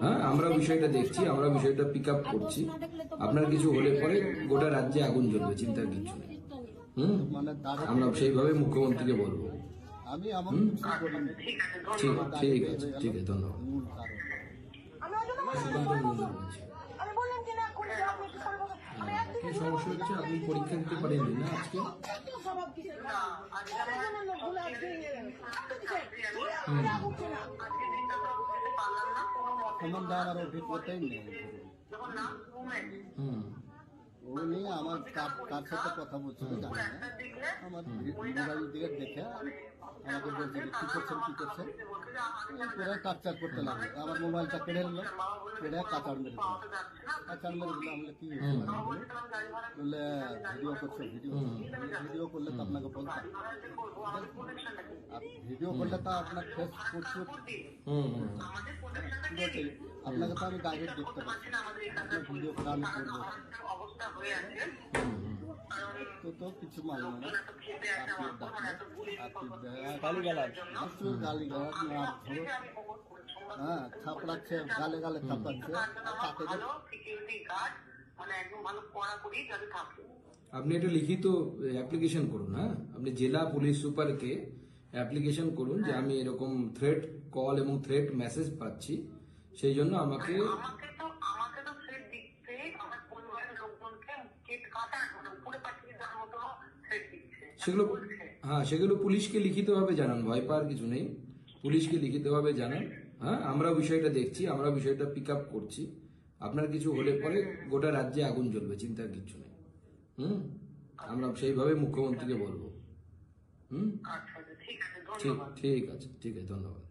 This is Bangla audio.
হ্যাঁ, আমরা বিষয়টা দেখছি, আমরা বিষয়টা পিক আপ করছি। আপনার কিছু হলে পরে গোটা রাজ্যে আগুন জ্বলবে, চিন্তার কিছু নেই। মানে আমরা সেইভাবে মুখ্যমন্ত্রীকে বলবো। আমি এমন কিছু করিনি। ঠিক ঠিক আছে, ঠিক আছে, ধন্যবাদ। মূল কারণ সুকান্ত মজুমদার বলছি। আমি বললাম যে না করলে আপনি একটু করে বলুন। আমি এক কি সমস্যা হচ্ছে? আপনি পরীক্ষা দিতে পারেননি না আজকে? স্বভাব কিসের? আজকে লোকগুলো আজকে উঠছে না। সম্বন্ধে আমার অভিজ্ঞতাই নেই। হুম উনি আমার কার সাথে কথা বলছিল জানি না, আমার মোবাইল দিয়ে দেখে আমাকে বলছে কি করছেন কি করছেন, এরপরে কাটচার করতে লাগলো। আমার মোবাইলটা কেড়ে নিল, কেড়ে কাঁচার মেরে দিল। কাঁচার মেরে দিল, আমি কি হয়েছে বললে ভিডিও করছো, ভিডিও করলে তো আপনাকে বলতাম, আর ভিডিও করলে তো আপনার ফেস প্রচুর আপনাকে তো আমি ডাইরেক্ট দেখতে পাচ্ছি, আপনার ভিডিও করে আমি করবো তো কিছু মানলো না। গালি গালাজ ধরো, হ্যাঁ থাপড়াচ্ছে, গালে গালে থাপড়াচ্ছে। আপনি একটা লিখিত অ্যাপ্লিকেশন করুন। হ্যাঁ, আপনি জেলা পুলিশ সুপারকে অ্যাপ্লিকেশন করুন যে আমি এরকম থ্রেট কল এবং থ্রেট মেসেজ পাচ্ছি, সেই জন্য আমাকে সেগুলো, হ্যাঁ সেগুলো পুলিশকে লিখিতভাবে জানান, ভয় পাওয়ার কিছু নেই, পুলিশকে লিখিতভাবে জানান। হ্যাঁ, আমরা বিষয়টা দেখছি, আমরা বিষয়টা পিক আপ করছি। আপনার কিছু হলে পরে গোটা রাজ্যে আগুন জ্বলবে, চিন্তার কিছু নেই। আমরা সেইভাবে মুখ্যমন্ত্রীকে বলবো। ঠিক ঠিক আছে, ঠিক আছে, ধন্যবাদ।